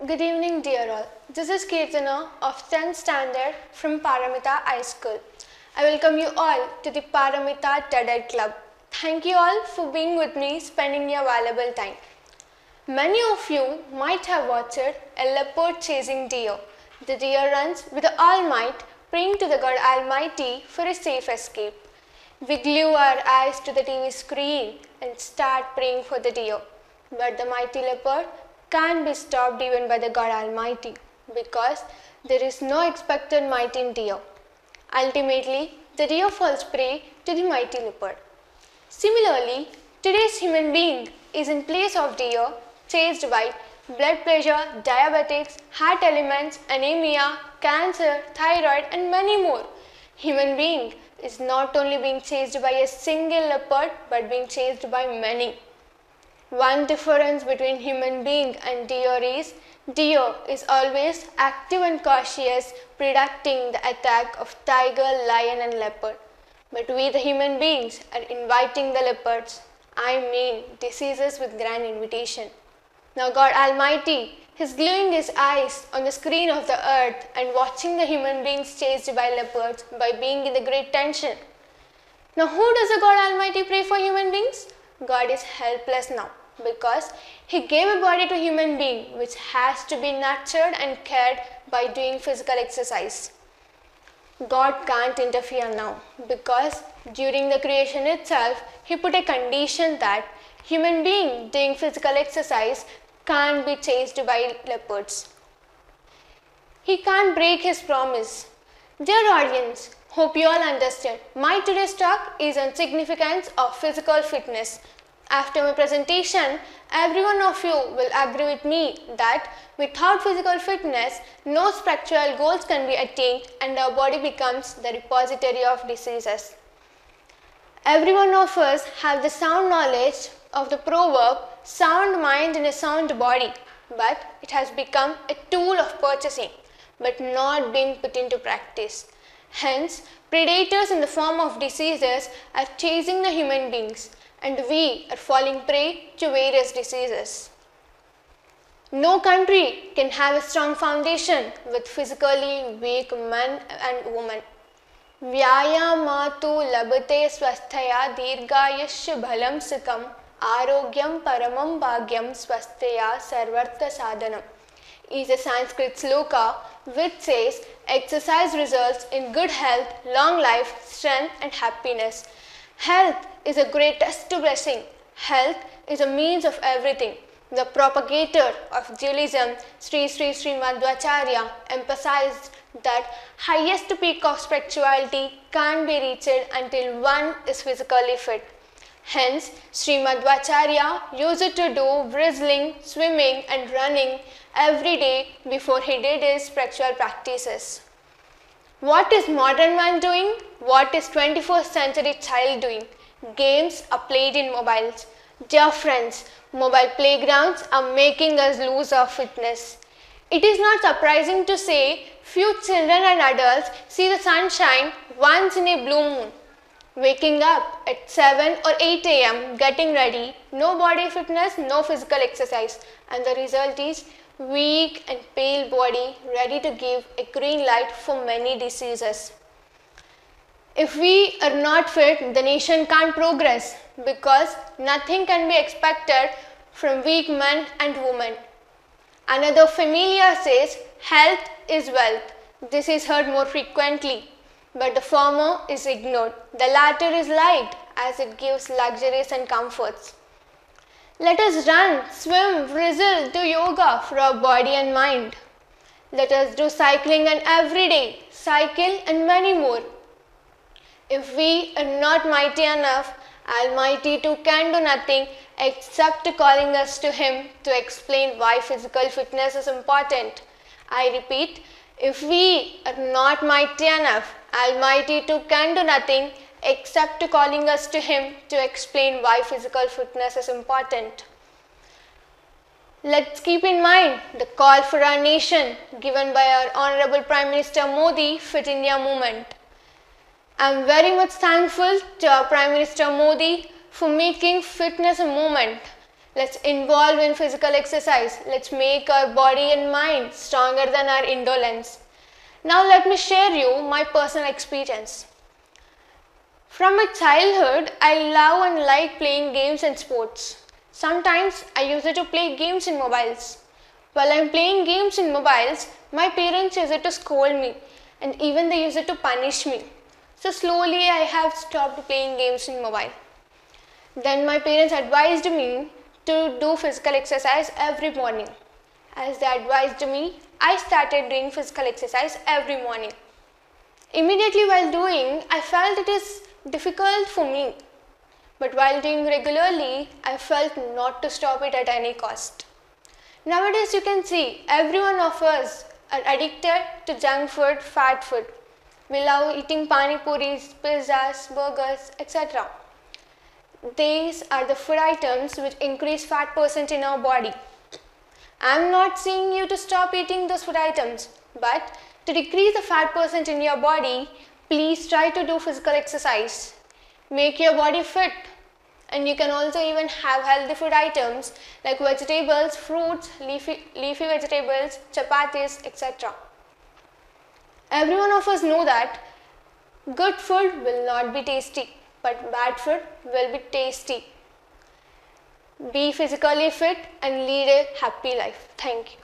Good evening, dear all. This is Kirtana of 10th standard from Paramita High School. I welcome you all to the Paramita TED Club. Thank you all for being with me, spending your valuable time. Many of you might have watched a leopard chasing deer. The deer runs with all might, praying to the God Almighty for a safe escape. We glue our eyes to the TV screen and start praying for the deer. But the mighty leopard can't be stopped even by the God Almighty, because there is no expected might in deer. Ultimately, the deer falls prey to the mighty leopard. Similarly, today's human being is in place of deer, chased by blood pressure, diabetics, heart elements, anemia, cancer, thyroid, and many more. Human being is not only being chased by a single leopard, but being chased by many. One difference between human being and deer is always active and cautious, predicting the attack of tiger, lion and leopard. But we the human beings are inviting the leopards, diseases with grand invitation. Now God Almighty is gluing his eyes on the screen of the earth and watching the human beings chased by leopards by being in the great tension. Now who does the God Almighty pray for human beings? God is helpless now, because he gave a body to human being which has to be nurtured and cared by doing physical exercise. God can't interfere now, because during the creation itself, he put a condition that human being doing physical exercise can't be chased by leopards. He can't break his promise. Dear audience, hope you all understand. My today's talk is on significance of physical fitness. After my presentation, every one of you will agree with me that without physical fitness, no spiritual goals can be attained and our body becomes the repository of diseases. Every one of us have the sound knowledge of the proverb, sound mind in a sound body, but it has become a tool of purchasing, but not being put into practice. Hence, predators in the form of diseases are chasing the human beings, and we are falling prey to various diseases. No country can have a strong foundation with physically weak men and women. Vyayamatu labate swasthaya dirghayasya bhalam sukam arogyam paramam bhagyam swasthaya sarvartha sadhanam is a Sanskrit sloka which says exercise results in good health, long life, strength and happiness. Health is a greatest blessing. Health is a means of everything. The propagator of dualism, Sri Madhvacharya, emphasized that highest peak of spirituality can't be reached until one is physically fit. Hence, Sri Madhvacharya used to do wrestling, swimming and running every day before he did his spiritual practices. What is modern man doing? What is 21st century child doing? Games are played in mobiles. Dear friends, mobile playgrounds are making us lose our fitness. It is not surprising to say few children and adults see the sunshine once in a blue moon. Waking up at 7 or 8 a.m., getting ready, no body fitness, no physical exercise, and the result is weak and pale body ready to give a green light for many diseases. If we are not fit, the nation can't progress, because nothing can be expected from weak men and women. Another familiar says, health is wealth. This is heard more frequently, but the former is ignored. The latter is liked as it gives luxuries and comforts. Let us run, swim, wrestle, do yoga for our body and mind. Let us do cycling and every day, cycle and many more. If we are not mighty enough, Almighty too can do nothing except calling us to Him to explain why physical fitness is important. I repeat, if we are not mighty enough, Almighty too can do nothing except calling us to Him to explain why physical fitness is important. Let's keep in mind the call for our nation given by our Honorable Prime Minister Modi, Fit India Movement. I am very much thankful to our Prime Minister Modi for making fitness a movement. Let's involve in physical exercise. Let's make our body and mind stronger than our indolence. Now let me share you my personal experience. From my childhood, I love and like playing games and sports. Sometimes I used to play games in mobiles. While I'm playing games in mobiles, my parents used to scold me and even they used to punish me. So slowly I have stopped playing games in mobile. Then my parents advised me to do physical exercise every morning. As they advised me, I started doing physical exercise every morning. Immediately while doing, I felt it is difficult for me. But while doing regularly, I felt not to stop it at any cost. Nowadays you can see everyone of us are addicted to junk food, fat food. We love eating pani puris, pizzas, burgers, etc. These are the food items which increase fat percent in our body. I am not saying you to stop eating those food items, but to decrease the fat percent in your body, please try to do physical exercise. Make your body fit, and you can also even have healthy food items like vegetables, fruits, leafy vegetables, chapatis, etc. Every one of us know that good food will not be tasty, but bad food will be tasty. Be physically fit and lead a happy life. Thank you.